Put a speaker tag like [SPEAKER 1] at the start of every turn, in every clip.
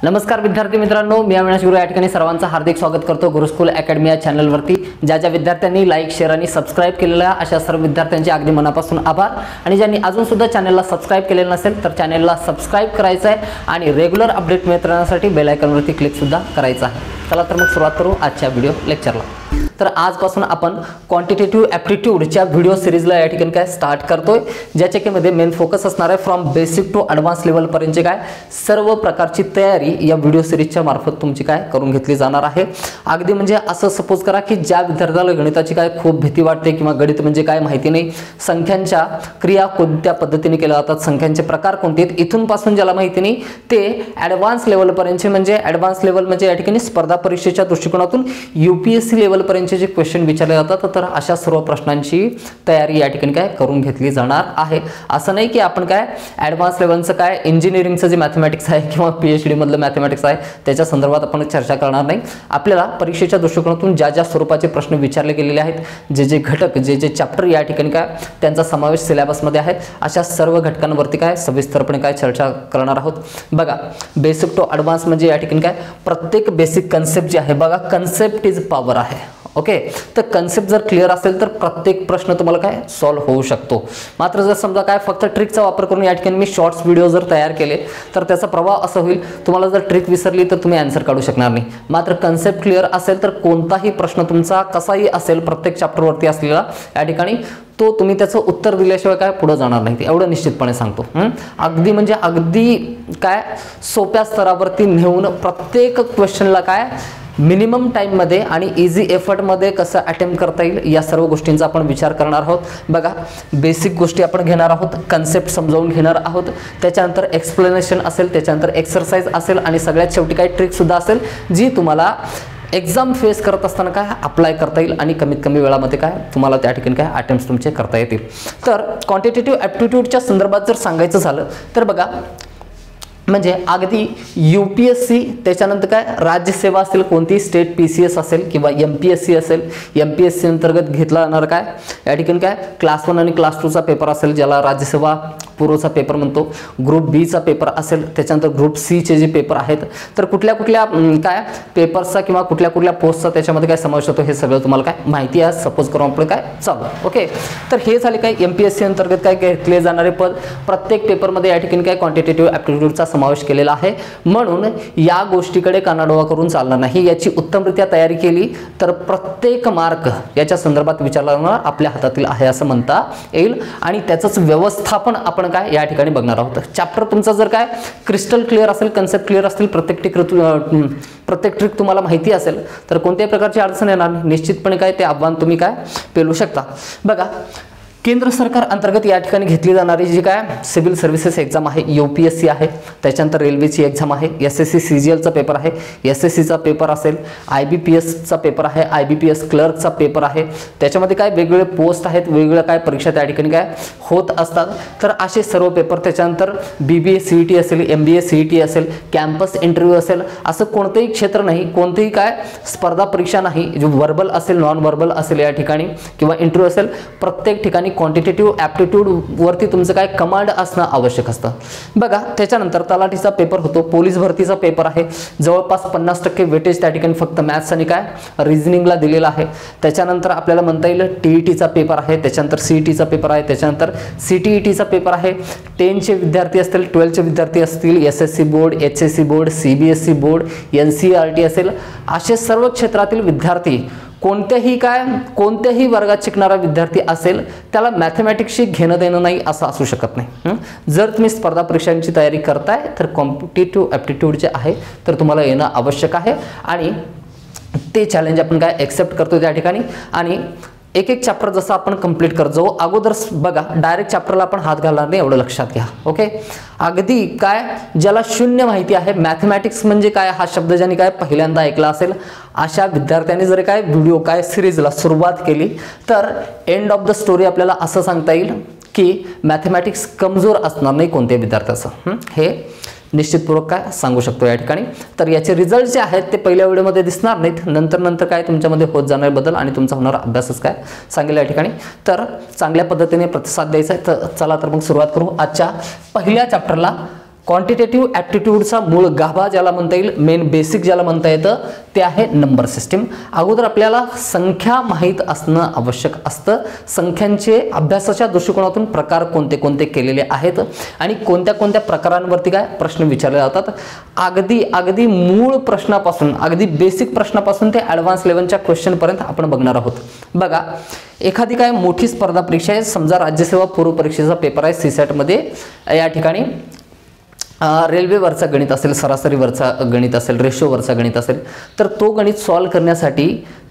[SPEAKER 1] नमस्कार विद्यार्थी मित्रांनो, मी अविनाश गुरु या ठिकाणी सर्वांचं हार्दिक स्वागत करतो गुरुकुल अकॅडमी या चॅनलवरती। ज्या विद्यार्थ्यांनी लाईक शेअर आणि सबस्क्राइब केलेलं आहे अशा सर्व विद्यार्थ्यांचे अगदी मनापासून आभार। आणि ज्यांनी अजून सुद्धा चॅनलला सबस्क्राइब केलेलं नसेल तर चॅनलला सबस्क्राइब करायचं आहे आणि रेग्युलर अपडेट मिळत राहण्यासाठी बेल आयकॉनवरती क्लिक सुद्धा करायचं आहे। चला तर मग सुरुवात करू आजच्या व्हिडिओ लेक्चरला। तर आजपासून आपण क्वांटिटेटिव्ह ॲप्टिट्यूडच्या व्हिडिओ सिरीजला या ठिकाणी काय स्टार्ट करतोय, ज्याच्यामध्ये मेन फोकस असणार आहे from basic to advance level पर्यंतची काय सर्व प्रकारची तयारी या व्हिडिओ सिरीजच्या मार्फत तुमची काय करून घेतली जाणार आहे। अगदी म्हणजे असं सपोज करा की ज्या विद्यार्थ्याला गणिताची काय खूप भीती वाटते किंवा गणित म्हणजे काय माहिती नाही, संख्यांच्या क्रिया कोणत्या पद्धतीने केल्या जातात, संख्यांचे प्रकार कोणते आहेत, इथून पासून ज्याला माहिती नाही ते ॲडव्हान्स लेवल पर्यंतचे म्हणजे ॲडव्हान्स लेवल म्हणजे या ठिकाणी स्पर्धा परीक्षेच्या दृष्टिकोनातून यूपीएससी लेवल पर्यंत जे क्वेश्चन विचारले जातात तर अशा सर्व प्रश्नांची तयारी या ठिकाणी काय करून घेतली जाणार आहे। असं नाही की आपण काय ॲडव्हान्स लेवलचं काय इंजिनिअरिंगचं जे मॅथमॅटिक्स आहे किंवा पीएचडी मधलं मॅथमॅटिक्स आहे त्याच्या संदर्भात आपण चर्चा करणार नाही। आपल्याला परीक्षेच्या दृष्टिकोनातून ज्या ज्या स्वरूपाचे प्रश्न विचारले गेलेले आहेत, जे जे घटक जे चॅप्टर या ठिकाणी काय त्यांचा समावेश सिलेबसमध्ये आहे, अशा सर्व घटकांवरती काय सविस्तरपणे काय चर्चा करणार आहोत। बघा, बेसिक टू ॲडव्हान्स म्हणजे या ठिकाणी काय प्रत्येक बेसिक कन्सेप्ट जे आहे, बघा कन्सेप्ट इज पॉवर आहे। ओके, तर कन्सेप्ट जर क्लिअर असेल तर प्रत्येक प्रश्न तुम्हाला काय सॉल्व्ह होऊ शकतो। मात्र जर समजा काय फक्त ट्रिकचा वापर करून या ठिकाणी मी शॉर्ट्स व्हिडिओ जर तयार केले तर त्याचा प्रभाव असा होईल, तुम्हाला जर ट्रिक विसरली तर तुम्ही आन्सर काढू शकणार नाही। मात्र कन्सेप्ट क्लिअर असेल तर कोणताही प्रश्न तुमचा कसाही असेल प्रत्येक चॅप्टरवरती असलेला या ठिकाणी तो तुम्ही त्याचं उत्तर दिल्याशिवाय काय पुढे जाणार नाही, एवढं निश्चितपणे सांगतो। अगदी म्हणजे अगदी काय सोप्या स्तरावरती नेऊन प्रत्येक क्वेश्चनला काय मिनिमम टाइम मध्ये आणि इझी एफर्ट मध्ये कसं अटेम्प्ट करता येईल या सर्व गोष्टींचा आपण विचार करणार आहोत। बघा, बेसिक गोष्टी आपण घेणार आहोत, कन्सेप्ट समजावून घेणार आहोत, त्याच्यानंतर एक्सप्लेनेशन असेल, त्याच्यानंतर एक्सरसाइज असेल आणि सगळ्यात शेवटी काही ट्रिक सुद्धा असेल जी तुम्हाला एक्झाम फेस करत असताना काय अप्लाय करता येईल आणि कमीत कमी वेळामध्ये काय तुम्हाला त्या ठिकाणी काय अटेम्प्ट्स तुमचे करता येतील। तर क्वांटिटेटिव्ह ॲप्टिट्यूडच्या संदर्भात जर सांगायचं झालं तर बघा, म्हणजे अगदी यूपीएससी त्याच्यानंतर काय राज्यसेवा असेल, कोणती स्टेट पीसीएस असेल किंवा एमपीएससी असेल, एमपीएससी अंतर्गत घेतला जाणार काय या ठिकाणी काय क्लास 1 आणि क्लास 2चा पेपर असेल, ज्याला राज्यसेवा पूर्वचा पेपर म्हणतो, ग्रुप बी चा पेपर असेल, त्याच्यानंतर ग्रुप सी चे जे पेपर आहेत, तर कुठल्या कुठल्या काय पेपर्सचा किंवा कुठल्या कुठल्या पोस्टचा त्याच्यामध्ये काय समावेश होतो हे सगळं तुम्हाला काय माहिती आहे। सपोज करून आपण काय चालू ओके, तर हे झाले काय एमपीएससी अंतर्गत काय घेतले जाणारे पद, प्रत्येक पेपरमध्ये या ठिकाणी काय क्वांटिटेटिव्ह ॲप्टिट्यूडचा समावेश केलेला आहे। म्हणून या गोष्टीकडे कानाडोळा करून चालणार नाही, याची उत्तमरित्या तयारी केली तर प्रत्येक मार्क याच्या संदर्भात विचारला जाणार आपल्या हातातील आहे असं म्हणता येईल आणि त्याचंच व्यवस्थापन आपण काय या ठिकाणी बघणार आहोत। चॅप्टर तुमचा जर काय क्रिस्टल क्लिअर असेल, कन्सेप्ट क्लिअर असतील, प्रत्येक ट्रिक तुम्हाला माहिती असेल तर कोणत्याही प्रकारची अडचण येणार नाही, निश्चितपणे काय ते आव्हान तुम्ही काय पेलू शकता। बघा, केंद्र सरकार अंतर्गत या ठिकाणी घेतली जाणारी जी काय सिव्हिल सर्व्हिसेस एक्झाम आहे, यूपीएससी आहे, त्याच्यानंतर रेल्वेची एक्झाम आहे, एसएससी सीजीएलचा पेपर आहे, एसएससीचा पेपर असेल, आयबीपीएसचा पेपर आहे, आयबीपीएस क्लर्कचा पेपर आहे, त्याच्यामध्ये काय वेगवेगळे पोस्ट आहेत, वेगवेगळ्या काय परीक्षा त्या ठिकाणी काय होत असतात। तर असे सर्व पेपर, त्याच्यानंतर बीबीए सीईटी असेल, एमबीए सीईटी असेल, कॅम्पस इंटरव्ह्यू असेल, असं कोणतेही क्षेत्र नाही, कोणतेही काय स्पर्धा परीक्षा नाही जो वर्बल असेल, नॉन वर्बल असेल या ठिकाणी किंवा इंटरव्ह्यू असेल, प्रत्येक ठिकाणी क्वांटिटेटिव्ह ॲप्टिट्यूड वरती तुमचं काय कमांड असणं आवश्यक असतं। बघा, त्याच्यानंतर तलाठीचा पेपर होतो, पोलीस भरतीचा पेपर आहे, जवळपास 50% वेटेज त्या ठिकाणी फक्त मॅथ्स आणि काय रिझनिंगला दिलेला आहे। त्याच्यानंतर आपल्याला म्हणता येईल टीईटीचा पेपर आहे, त्याच्यानंतर सीईटीचा पेपर आहे, त्याच्यानंतर सीटीईटीचा पेपर आहे, 10चे विद्यार्थी असतील, 12चे विद्यार्थी असतील, SSC board, HSC board, CBSE board, NCERT असेल, असे सर्व क्षेत्रातील विद्यार्थी कोणत्याही वर्गात शिकणारा विद्यार्थी असेल त्याला मॅथमॅटिक्सशी घेणं देणं नाही असं असू शकत नाही। जर तुम्ही स्पर्धा परीक्षांची तयारी करताय तर कॉम्पिटिटिव्ह ॲप्टिट्यूड जे आहे तर तुम्हाला येणं आवश्यक आहे आणि ते चॅलेंज आपण काय एक्सेप्ट करतो त्या ठिकाणी आणि एक एक चॅप्टर जसं आपण कंप्लीट करत जाऊ। अगोदर बघा, डायरेक्ट चॅप्टरला आपण हात घालणार नाही एवढं लक्षात घ्या। ओके, अगदी काय ज्याला शून्य माहिती आहे मॅथमॅटिक्स म्हणजे काय हा शब्द ज्यांनी काय पहिल्यांदा ऐकला असेल अशा विद्यार्थ्यांनी जर काय व्हिडिओ काय सिरीजला सुरुवात केली तर एंड ऑफ द स्टोरी आपल्याला असं सांगता येईल की मॅथमॅटिक्स कमजोर असणार नाही कोणत्या विद्यार्थ्याचं, हे निश्चितपूर्वक काय सांगू शकतो या ठिकाणी। तर याचे रिझल्ट जे आहेत ते पहिल्या व्हिडिओमध्ये दिसणार नाहीत, नंतर काय तुमच्यामध्ये होत जाणार बदल आणि तुमचा होणारा अभ्यासच काय सांगेल या ठिकाणी। तर चांगल्या पद्धतीने प्रतिसाद द्यायचा आहे। तर चला तर मग सुरुवात करू आजच्या पहिल्या चॅप्टरला, क्वांटिटेटिव्ह ॲप्टिट्यूडचा मूळ गाभा ज्याला म्हणता येईल, मेन बेसिक ज्याला म्हणता येतं, ते आहे नंबर सिस्टीम. अगोदर आपल्याला संख्या माहीत असणं आवश्यक असतं. संख्यांचे अभ्यासाच्या दृष्टिकोनातून प्रकार कोणते कोणते केलेले आहेत आणि कोणत्या कोणत्या प्रकारांवरती काय प्रश्न विचारले जातात. अगदी मूळ प्रश्नापासून, अगदी बेसिक प्रश्नापासून ते ॲडव्हान्स लेवलच्या क्वेश्चनपर्यंत आपण बघणार आहोत. बघा, एखादी काय मोठी स्पर्धा परीक्षा आहे, समजा राज्यसेवा पूर्व परीक्षेचा पेपर आहे सीसॅटमध्ये. या ठिकाणी रेल्वेवरचा गणित असेल, सरासरीवरचा गणित असेल, रेशोवरचा गणित असेल, तर तो गणित सॉल्व्ह करण्यासाठी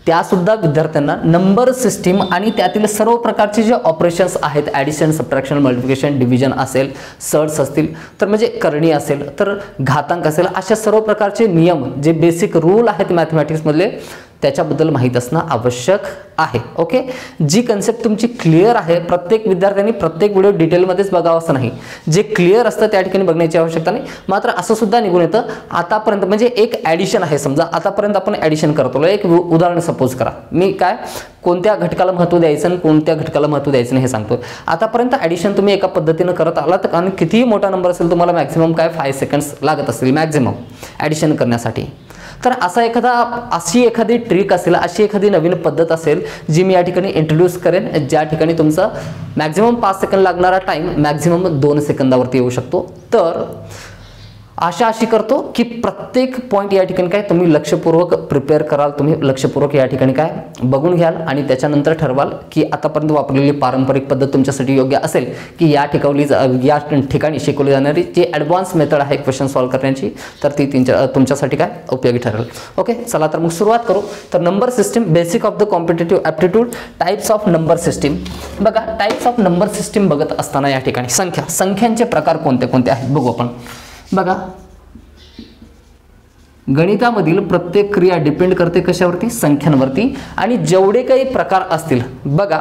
[SPEAKER 1] त्यासुद्धा विद्यार्थ्यांना नंबर सिस्टीम आणि त्यातील सर्व प्रकारचे जे ऑपरेशन्स आहेत, ॲडिशन, सबट्रॅक्शन, मल्टिप्लिकेशन, डिव्हिजन असेल, सर्ट्स असतील, तर म्हणजे करणी असेल, तर घातांक असेल, अशा सर्व प्रकारचे नियम जे बेसिक रूल आहेत मॅथमॅटिक्समधले त्याच्याबद्दल माहीत असणं आवश्यक आहे. ओके, जी कन्सेप्ट तुमची क्लिअर आहे, प्रत्येक विद्यार्थ्यांनी प्रत्येक व्हिडिओ डिटेलमध्येच बघावं असं नाही. जे क्लिअर असतं त्या ठिकाणी बघण्याची आवश्यकता नाही. मात्र असं सुद्धा निघून येतं आतापर्यंत, म्हणजे एक ॲडिशन आहे, समजा आतापर्यंत आपण ॲडिशन करतो. एक उदाहरण सपोज करा, मी काय कोणत्या घटकाला महत्त्व द्यायचं आणि कोणत्या घटकाला महत्त्व द्यायचं नाही हे सांगतो. आतापर्यंत ॲडिशन तुम्ही एका पद्धतीनं करत आलात आणि कितीही मोठा नंबर असेल, तुम्हाला मॅक्झिमम काय 5 सेकंड्स लागत असतील मॅक्झिमम ॲडिशन करण्यासाठी. तर अशी एखादी ट्रिक असेल, अशी एखादी नवीन पद्धत असेल जी मी या ठिकाणी इंट्रोड्यूस करेन, ज्या ठिकाणी तुमचा मॅक्झिमम 5 सेकंद लागणारा टाइम मॅक्झिमम 2 सेकंदावरती येऊ शकतो. तर आशा अशी करतो की प्रत्येक पॉईंट या ठिकाणी काय तुम्ही लक्षपूर्वक प्रिपेअर कराल, तुम्ही लक्षपूर्वक या ठिकाणी काय बघून घ्याल आणि त्याच्यानंतर ठरवाल की आतापर्यंत वापरलेली पारंपरिक पद्धत तुमच्यासाठी योग्य असेल की या ठिकाणी शिकवली जाणारी जी ॲडव्हान्स मेथड आहे क्वेश्चन सॉल्व्ह करण्याची, तर ती तुमच्यासाठी काय उपयोगी ठरेल. ओके, चला तर मग सुरुवात करू. तर number system, basic of the competitive aptitude, types of number system. बघा, टाइप्स ऑफ नंबर सिस्टीम बघत असताना या ठिकाणी संख्यांचे प्रकार कोणते कोणते आहेत बघू आपण. बघा, गणितामधील प्रत्येक क्रिया डिपेंड करते कशावरती, संख्यांवरती. आणि जेवढे काही प्रकार असतील, बघा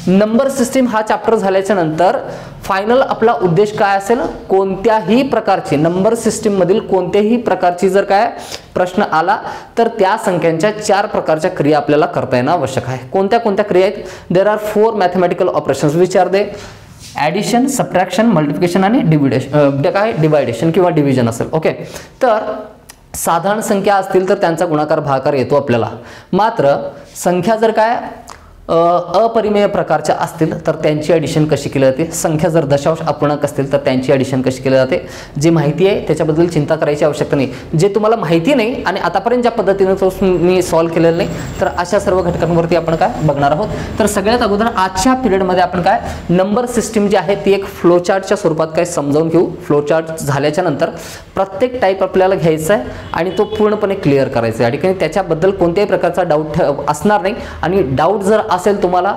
[SPEAKER 1] नंबर सिस्टीम हा चॅप्टर झाल्याच्या नंतर फायनल आपला उद्देश काय असेल, कोणत्याही प्रकारची नंबर सिस्टीम मधील कोणत्याही प्रकारची जर काय प्रश्न आला तर त्या संख्यांच्या 4 प्रकारच्या क्रिया आपल्याला करता येणं आवश्यक आहे. कोणत्या कोणत्या क्रिया आहेत? There are 4 mathematical operations which are they addition, subtraction, multiplication आणि डिवायडेशन किंवा डिव्हिजन असेल. ओके, तर साधारण संख्या असतील तर त्यांचा गुणाकार भागाकार येतो आपल्याला. मात्र संख्या जर काय अपरिमेय प्रकारच्या असतील तर त्यांची ॲडिशन कशी केली जाते, संख्या जर दशांश अपूर्णांक असतील तर त्यांची ॲडिशन कशी केली जाते, जी माहिती आहे त्याच्याबद्दल चिंता करायची आवश्यकता नाही. जे तुम्हाला माहिती नाही आणि आतापर्यंत ज्या पद्धतीने तो मी सॉल्व्ह केलेलं नाही, तर अशा सर्व घटकांवरती आपण काय बघणार आहोत. तर सगळ्यात अगोदर आजच्या पिरियडमध्ये आपण काय नंबर सिस्टीम जी आहे ती एक फ्लोचार्टच्या स्वरूपात काय समजावून घेऊ. फ्लोचार्ट झाल्याच्या नंतर प्रत्येक टाईप आपल्याला घ्यायचा आहे आणि तो पूर्णपणे क्लिअर करायचा आहे. या ठिकाणी त्याच्याबद्दल कोणत्याही प्रकारचा डाऊट असणार नाही आणि डाऊट जर असेल तुम्हाला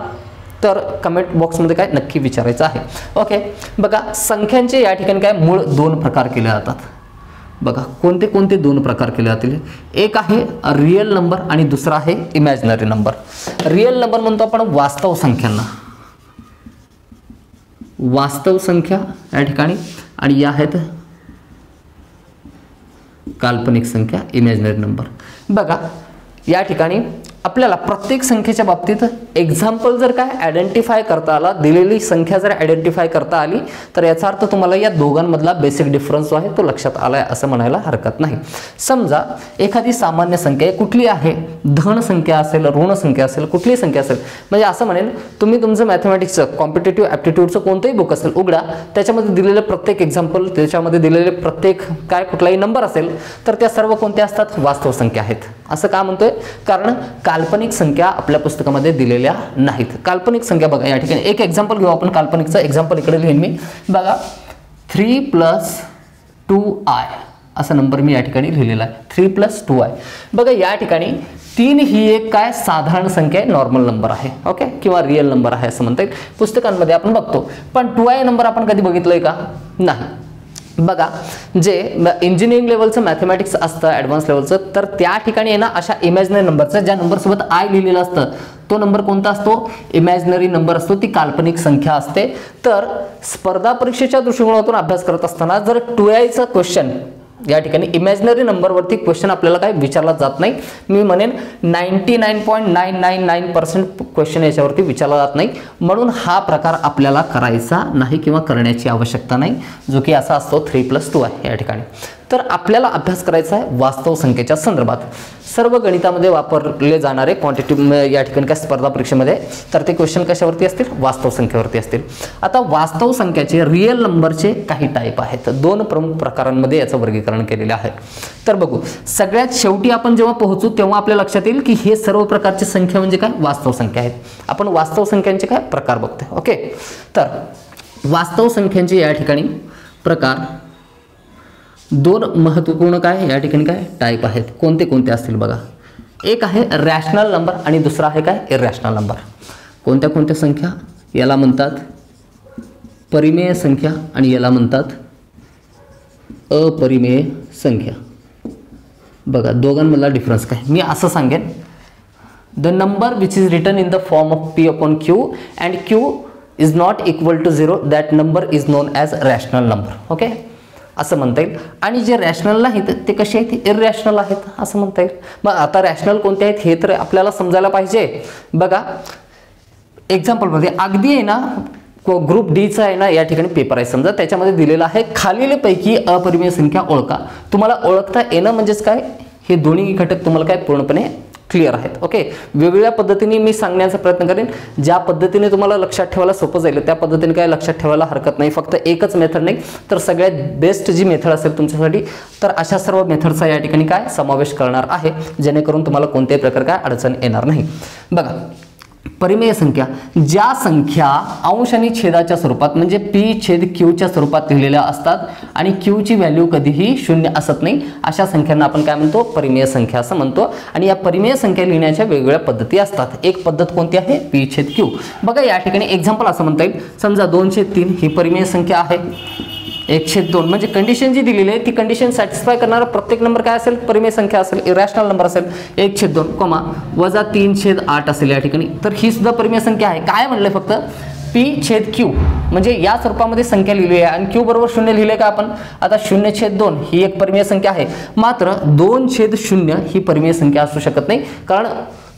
[SPEAKER 1] तर कमेंट बॉक्समध्ये काय नक्की विचारायचं आहे. ओके, बघा संख्यांचे या ठिकाणी काय मूळ 2 प्रकार केले जातात. बघा कोणते कोणते 2 प्रकार केले जातील. एक आहे रिअल नंबर आणि दुसरा आहे इमॅजिनरी नंबर. रिअल नंबर म्हणतो आपण वास्तव संख्यांना, वास्तव संख्या या ठिकाणी, आणि या आहेत काल्पनिक संख्या, इमॅजिनरी नंबर. बघा या ठिकाणी आपल्याला प्रत्येक संख्येच्या बाबतीत एक्झाम्पल जर काय आयडेंटिफाय करता आला, दिलेली संख्या जर आयडेंटिफाय करता आली तर याचा अर्थ तुम्हाला या दोघांमधला बेसिक डिफरन्स जो आहे तो लक्षात आलाय असं म्हणायला हरकत नाही. समजा एखादी सामान्य संख्या आहे, कुठली आहे, धन संख्या असेल, ऋण संख्या असेल, कुठलीही संख्या असेल, म्हणजे असं म्हणेन तुम्ही तुमचं मॅथमॅटिक्सचं कॉम्पिटेटिव्ह ॲप्टिट्यूडचं कोणतंही बुक असेल उघडा, त्याच्यामध्ये दिलेलं प्रत्येक एक्झाम्पल, त्याच्यामध्ये दिलेले प्रत्येक काय कुठलाही नंबर असेल तर त्या सर्व कोणत्या असतात, वास्तव संख्या आहेत. असं का म्हणतोय, कारण काल्पनिक संख्या आपल्या पुस्तकामध्ये दिलेल्या नाहीत. काल्पनिक संख्या बघा या ठिकाणी एक एक्झाम्पल घेऊ आपण. काल्पनिकचं एक्झाम्पल इकडे लिहीन मी. बघा 3 + 2i असा नंबर मी या ठिकाणी लिहिलेला आहे. 3 + 2i. बघा या ठिकाणी 3 ही एक काय साधारण संख्या आहे, नॉर्मल नंबर आहे. ओके, किंवा रिअल नंबर आहे असं म्हणता येईल. पुस्तकांमध्ये आपण बघतो, पण 2i नंबर आपण कधी बघितलंय का? नाही. बघा जे इंजिनिअरिंग लेवलचं मॅथमॅटिक्स असतं ॲडव्हान्स लेवलचं, तर त्या ठिकाणी आहे ना अशा इमॅजिनरी नंबरचं ज्या नंबरसोबत आय लिहिलेलं असतं तो नंबर कोणता असतो, इमॅजिनरी नंबर असतो, ती काल्पनिक संख्या असते. तर स्पर्धा परीक्षेच्या दृष्टिकोनातून अभ्यास करत असताना जर 2iचं क्वेश्चन या ठिकाणी इमॅजिनरी नंबरवरती क्वेश्चन आपल्याला काय विचारला जात नाही. मी म्हणेन 99.999% क्वेश्चन याच्यावरती विचारला जात नाही, म्हणून हा प्रकार आपल्याला करायचा नाही किंवा करण्याची आवश्यकता नाही, जो की असा असतो 3+2 आहे या ठिकाणी. तर आपल्याला अभ्यास करायचा आहे वास्तव संख्येच्या संदर्भात. सर्व गणितामध्ये वापरले जाणारे क्वांटिटिव्ह या ठिकाणी काय स्पर्धा परीक्षेमध्ये तर ते क्वेश्चन कशावरती असतील, वास्तव संख्येवरती असतील. आता वास्तव संख्याचे रिअल नंबरचे काही टाईप आहेत. 2 प्रमुख प्रकारांमध्ये याचं वर्गीकरण केलेले आहे. तर बघू, सगळ्यात शेवटी आपण जेव्हा पोहोचू तेव्हा आपल्या लक्षात येईल की हे सर्व प्रकारची संख्या म्हणजे काय, वास्तव संख्या आहेत. आपण वास्तव संख्यांचे काय प्रकार बघतोय. ओके, तर वास्तव संख्यांचे या ठिकाणी प्रकार 2 महत्त्वपूर्ण काय या ठिकाणी काय टाईप आहेत. कोणते कोणते असतील बघा. एक आहे रॅशनल नंबर आणि दुसरा आहे काय इरॅशनल नंबर. कोणत्या कोणत्या संख्या, याला म्हणतात परिमेय संख्या आणि याला म्हणतात अपरिमेय संख्या. बघा दोघांमधला डिफरन्स काय, मी असं सांगेन, the number which is written in the form of P/Q and Q is not equal to 0 that number is known as rational number. Okay, असं म्हणता येईल. आणि जे रॅशनल नाहीत ते कसे आहेत, इररॅशनल आहेत असं म्हणता येईल. मग आता रॅशनल कोणते आहेत हे तर आपल्याला समजायला पाहिजे. बघा एक्झाम्पलमध्ये अगदी आहे ना, ग्रुप डीचा आहे ना या ठिकाणी पेपर आहे समजा, त्याच्यामध्ये दिलेला आहे खालीलपैकी अपरिमेय संख्या ओळखा. तुम्हाला ओळखता येणं म्हणजेच काय, हे दोन्ही घटक तुम्हाला काय पूर्णपणे क्लिअर आहेत. ओके, वेगवेगळ्या पद्धतीने मी सांगण्याचा प्रयत्न करेन. ज्या पद्धतीने तुम्हाला लक्षात ठेवायला सोपं जाईल त्या पद्धतीने काय लक्षात ठेवायला हरकत नाही. फक्त एकच मेथड नाही तर सगळ्यात बेस्ट जी मेथड असेल तुमच्यासाठी, तर अशा सर्व मेथडचा या ठिकाणी काय समावेश करणार आहे, जेणेकरून तुम्हाला कोणत्याही प्रकार काय अडचण येणार नाही. बघा, परिमेय संख्या ज्या संख्या अंश आणि छेदाच्या स्वरूपात म्हणजे P/Q स्वरूपात लिहिलेल्या असतात आणि Q ची व्हॅल्यू कधीही 0 असत नाही, अशा संख्यांना आपण काय म्हणतो, परिमेय संख्या असं म्हणतो. आणि या परिमेय संख्या लिहिण्याच्या वेगवेगळ्या पद्धती असतात. एक पद्धत कोणती आहे, P/Q. बघा या ठिकाणी एक्झाम्पल असं म्हणता येईल, समजा 2/3 ही परिमेय संख्या आहे. 1/2 म्हणजे कंडिशन जी दिलेली आहे ती कंडिशन सॅटिस्फाय करणारा प्रत्येक नंबर काय असेल, परिमेय संख्या असेल, इरॅशनल नंबर असेल. 1/2 -3/8 असेल या ठिकाणी, तर ही सुद्धा परिमेय संख्या आहे. काय म्हणलंय फक्त P/Q म्हणजे या स्वरूपामध्ये संख्या लिहिली आहे आणि Q बरोबर 0 लिहिले का आपण. आता 0/2 ही एक परिमेय संख्या आहे, मात्र 2/0 ही परिमेय संख्या असू शकत नाही, कारण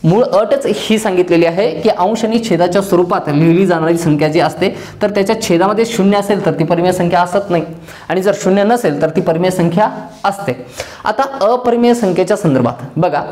[SPEAKER 1] मूळ अटच ही सांगितलेली आहे की अंश आणि छेदाच्या स्वरूपात लिहिली जाणारी संख्या जी असते तर त्याच्या छेदामध्ये 0 असेल तर ती परिमेय संख्या असत नाही, आणि जर 0 नसेल तर ती परिमेय संख्या असते. आता अपरिमेय संख्येच्या संदर्भात बघा,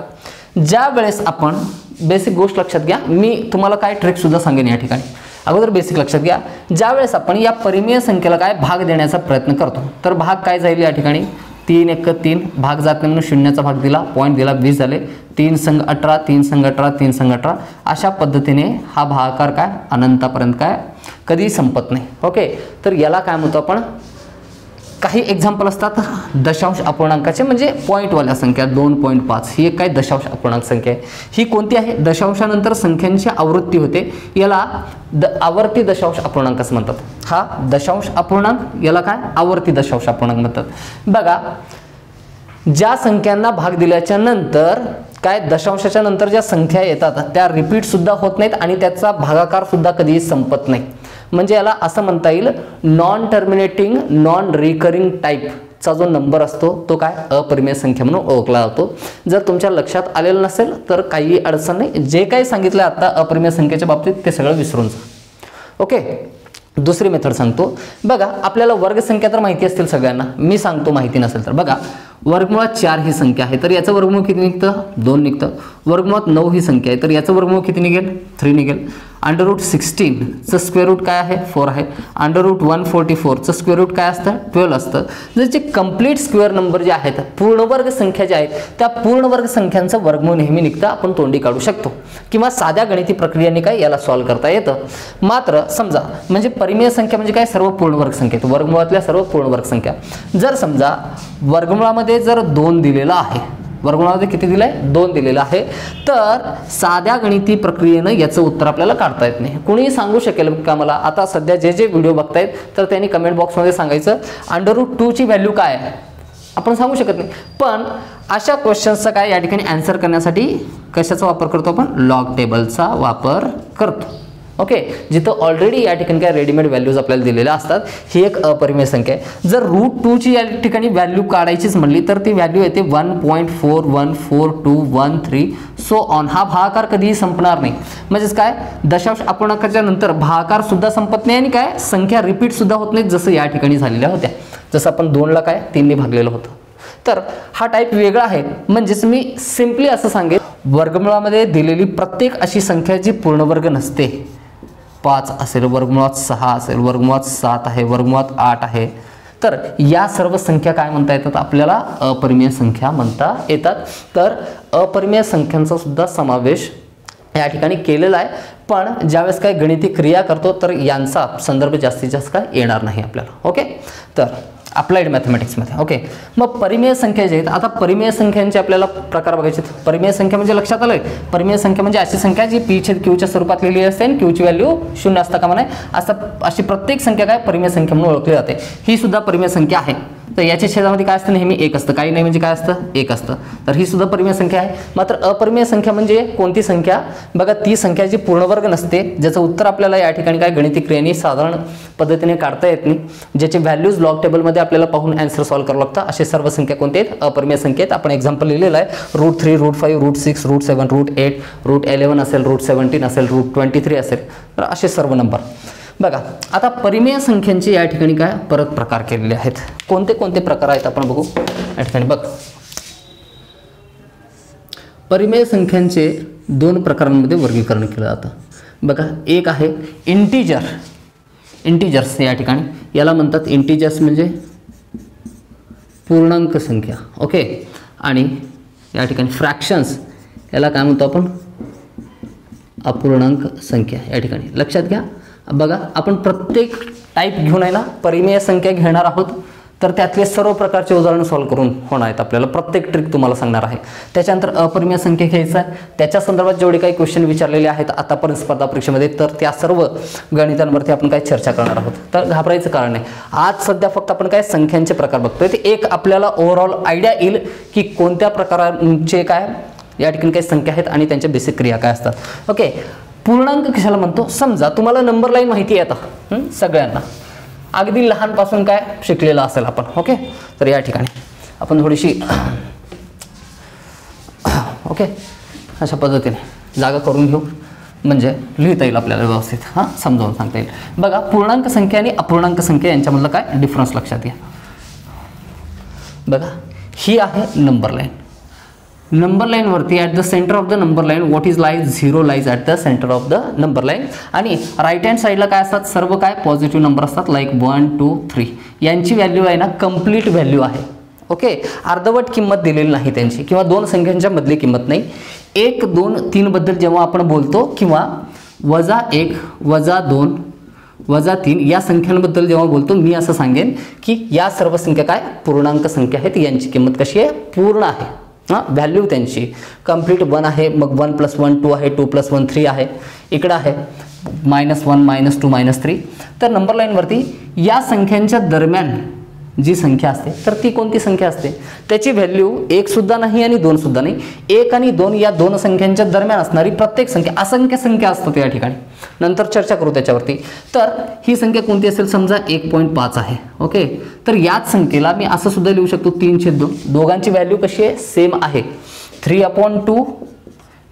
[SPEAKER 1] ज्या वेळेस आपण बेसिक गोष्ट लक्षात घ्या, मी तुम्हाला काय ट्रिक सुद्धा सांगेन या ठिकाणी. अगोदर बेसिक लक्षात घ्या, ज्या वेळेस आपण या परिमेय संख्येला काय भाग देण्याचा प्रयत्न करतो तर भाग काय जाईल या ठिकाणी, 3×1 भाग जात नाही म्हणून 0चा भाग दिला, पॉईंट दिला, 20 झाले. 3×18 3×18 3×18 अशा पद्धतीने हा भागाकार काय अनंतापर्यंत काय कधी संपत नाही. ओके, तर याला काय म्हणतो आपण, काही एक्झाम्पल असतात दशांश अपूर्णांकाचे म्हणजे पॉईंटवाल्या संख्या. 2.5 ही एक काय दशांश अपूर्णांक संख्या आहे. ही कोणती आहे, दशांशानंतर संख्यांची आवृत्ती होते, याला आवर्ती दशांश अपूर्णांक असं म्हणतात. हा दशांश अपूर्णांक, याला काय आवर्ती दशांश अपूर्णांक म्हणतात. बघा, ज्या संख्यांना भाग दिल्याच्या नंतर काय दशांशाच्या नंतर ज्या संख्या येतात त्या रिपीट सुद्धा होत नाहीत आणि त्याचा भागाकार सुद्धा कधीही संपत नाही, म्हणजे याला असं म्हणता येईल नॉन टर्मिनेटिंग नॉन रिकरिंग टाईपचा जो नंबर असतो तो काय अपरिमेय संख्या म्हणून ओळखला जातो. जर तुमच्या लक्षात आलेलं नसेल तर काही अडचण नाही, जे काही सांगितलं आता अपरिमेय संख्येच्या बाबतीत ते सगळं विसरून जा. ओके, दुसरी मेथड सांगतो. बघा, आपल्याला वर्गसंख्या तर माहिती असतील सगळ्यांना, मी सांगतो माहिती नसेल तर. बघा, वर्गमुळात 4 ही संख्या आहे तर याचं वर्गमूळ किती निघतं, 2 निघतं. वर्गमुळात 9 ही संख्या आहे तर याचं वर्गमूळ किती निघेल, 3 निघेल. √16चं स्क्वेअर रूट काय आहे, 4 आहे. √144चं स्क्वेअर रूट काय असतं, 12 असतं. जर जे कंप्लीट स्क्वेअर नंबर जे आहेत, पूर्णवर्ग संख्या ज्या आहेत त्या पूर्णवर्ग संख्यांचं वर्गमूळ नेहमी निघतं, आपण तोंडी काढू शकतो किंवा साध्या गणिती प्रक्रियेने काय याला सॉल्व्ह करता येतं. मात्र समजा म्हणजे परिमेय संख्या म्हणजे काय, सर्व पूर्णवर्ग संख्या, वर्गमुळातल्या सर्व पूर्णवर्ग संख्या. जर समजा वर्गमुळामध्ये जर 2 दिलेला आहे, वर्गमुळामध्ये किती दिलंय, 2 दिलेलं आहे, तर साध्या गणिती प्रक्रियेनं याचं उत्तर आपल्याला काढता येत नाही. कोणीही सांगू शकेल का मला, आता सध्या जे जे व्हिडिओ बघतायत तर त्यांनी कमेंट बॉक्समध्ये सांगायचं √2ची व्हॅल्यू काय आहे, आपण सांगू शकत नाही. पण अशा क्वेश्चन्सचा काय या ठिकाणी आन्सर करण्यासाठी कशाचा वापर करतो आपण, लॉग टेबलचा वापर करतो. ओके, जिथं ऑलरेडी या ठिकाणी काय रेडीमेड व्हॅल्यूज आपल्याला दिलेल्या असतात, ही एक अपरिमेय संख्या आहे. जर रूट 2 ची या ठिकाणी व्हॅल्यू काढायचीच म्हणली तर ती व्हॅल्यू येते 1.414213 सो ऑन. हा भागाकार कधीही संपणार नाही, म्हणजेच काय दशांश अपूर्णांकाच्या नंतर भागाकार सुद्धा संपत नाही आणि काय संख्या रिपीट सुद्धा होत नाही, जसं या ठिकाणी झालेल्या होत्या. जसं आपण 2 ला काय 3 ने भागलेलं होतं. तर हा टाईप वेगळा आहे. म्हणजेच मी सिम्पली असं सांगेन, वर्गमुळामध्ये दिलेली प्रत्येक अशी संख्या जी पूर्णवर्ग नसते, 5 असेल, वर्गमुळात 6 असेल, वर्गमुळात 7 आहे, वर्गमुळात 8 आहे, तर या सर्व संख्या काय म्हणता येतात आपल्याला, अपरिमेय संख्या म्हणता येतात. तर अपरिमेय संख्यांचा सुद्धा समावेश या ठिकाणी केलेला आहे. पण ज्यावेळेस काय गणिती क्रिया करतो तर यांचा संदर्भ जास्तीत जास्त काय येणार नाही आपल्याला. ओके, तर अप्लाइड मॅथमॅटिक्समध्ये. ओके, मग परिमेय संख्या जे आहेत, आता परिमेय संख्यांचे आपल्याला प्रकार बघायचे. परिमेय संख्या म्हणजे लक्षात आलंय, परिमेय संख्या म्हणजे अशी संख्या जी पी छेद क्यूच्या स्वरूपात लिहिली असते आणि क्यूची व्हॅल्यू 0 असता कामा नये. अशी प्रत्येक संख्या काय परिमेय संख्या म्हणून ओळखली जाते. ही सुद्धा परिमेय संख्या आहे. तर याच्या छेदामध्ये काय असतं, नेहमी 1 असतं, काही नाही म्हणजे काय असतं 1 असतं. तर ही सुद्धा परिमेय संख्या आहे. मात्र अपरिमेय संख्या म्हणजे कोणती संख्या, बघा ती संख्या जी पूर्णवर्ग नसते, ज्याचं उत्तर आपल्याला या ठिकाणी काय गणिती क्रियेने साधारण पद्धतीने काढता येत नाही, ज्याचे व्हॅल्यूज लॉग टेबलमध्ये आपल्याला पाहून आन्सर सॉल्व्ह करावं लागतं, असे सर्व संख्या कोणते आहेत, अपरिमेय संख्या आहेत. आपण एक्झाम्पल लिहिलेलं आहे, √3, √5, √6, √7, √8, √11 असेल, √17 असेल, √23 असेल, तर असे सर्व नंबर. बघा आता परिमेय संख्यांचे या ठिकाणी काय परत प्रकार केलेले आहेत. कोणते कोणते प्रकार आहेत आपण बघू या ठिकाणी. बघ, परिमेय संख्यांचे 2 प्रकारांमध्ये वर्गीकरण केलं जातं. बघा, एक आहे इंटिजर्स या ठिकाणी, याला म्हणतात इंटिजर्स म्हणजे पूर्णांक संख्या. ओके, आणि या ठिकाणी फ्रॅक्शन्स याला काय म्हणतो आपण, अपूर्णांक संख्या. या ठिकाणी लक्षात घ्या. बघा, आपण प्रत्येक टाईप घेऊन आहे ना परिमेय संख्या घेणार आहोत, तर त्यातले सर्व प्रकारचे उदाहरणं सॉल्व्ह करून होणार आहेत आपल्याला. प्रत्येक ट्रिक तुम्हाला सांगणार आहे. त्याच्यानंतर अपरिमेय संख्या घ्यायचं आहे, त्याच्या संदर्भात जेवढे काही क्वेश्चन विचारलेले आहेत आतापर्यंत स्पर्धा परीक्षेमध्ये, तर त्या सर्व गणितांवरती आपण काय चर्चा करणार आहोत. तर घाबरायचं कारण नाही. आज सध्या फक्त आपण काय संख्यांचे प्रकार बघतोय, ते एक आपल्याला ओव्हरऑल आयडिया येईल की कोणत्या प्रकारांचे काय या ठिकाणी काही संख्या आहेत आणि त्यांच्या बेसिक क्रिया काय असतात. ओके, पूर्णांक कशाला म्हणतो, समजा तुम्हाला नंबर लाईन माहिती आहे आता सगळ्यांना, अगदी लहानपासून काय शिकलेलं असेल आपण. ओके, तर या ठिकाणी आपण थोडीशी ओके अशा पद्धतीने जागा करून घेऊ, म्हणजे लिहिता येईल आपल्याला व्यवस्थित, समजावून सांगता येईल. बघा, पूर्णांक संख्या आणि अपूर्णांक संख्या यांच्यामधलं काय डिफरन्स लक्षात घ्या. बघा, ही आहे नंबर लाईन. नंबर लाईन वरती at the centre of the number line what is lies, 0 lies at the centre of the number line. आणि राईट हँड साईडला काय असतात, सर्व काय पॉझिटिव्ह नंबर असतात, लाईक 1, 2, 3. यांची व्हॅल्यू आहे ना कंप्लीट व्हॅल्यू आहे. ओके, अर्धवट किंमत दिलेली नाही त्यांची, किंवा 2 संख्यांच्या मधली किंमत नाही. 1, 2, 3 बद्दल जेव्हा आपण बोलतो, किंवा -1, -2, -3 या संख्यांबद्दल जेव्हा बोलतो, मी असं सांगेन की या सर्व संख्या काय पूर्णांक संख्या आहेत. यांची किंमत कशी आहे, पूर्ण आहे. व्हॅल्यू त्यांची कंप्लीट 1 आहे, मग 1 + 1 2 आहे, 2 + 1 3 आहे, इकडं आहे -1 -2 -3. तर नंबर लाईनवरती या संख्यांच्या दरम्यान जी संख्या असते, तर ती कोणती संख्या असते, त्याची व्हॅल्यू 1 सुद्धा नाही आणि 2 सुद्धा नाही. 1 आणि 2 या 2 संख्यांच्या दरम्यान असणारी प्रत्येक संख्या, असंख्य संख्या असतात या ठिकाणी, नंतर चर्चा करू त्याच्यावरती. तर ही संख्या कोणती असेल, समजा 1.5 आहे. ओके, तर याच संख्येला मी असं सुद्धा लिहू शकतो 3/2. दोघांची व्हॅल्यू कशी आहे, सेम आहे. 3/2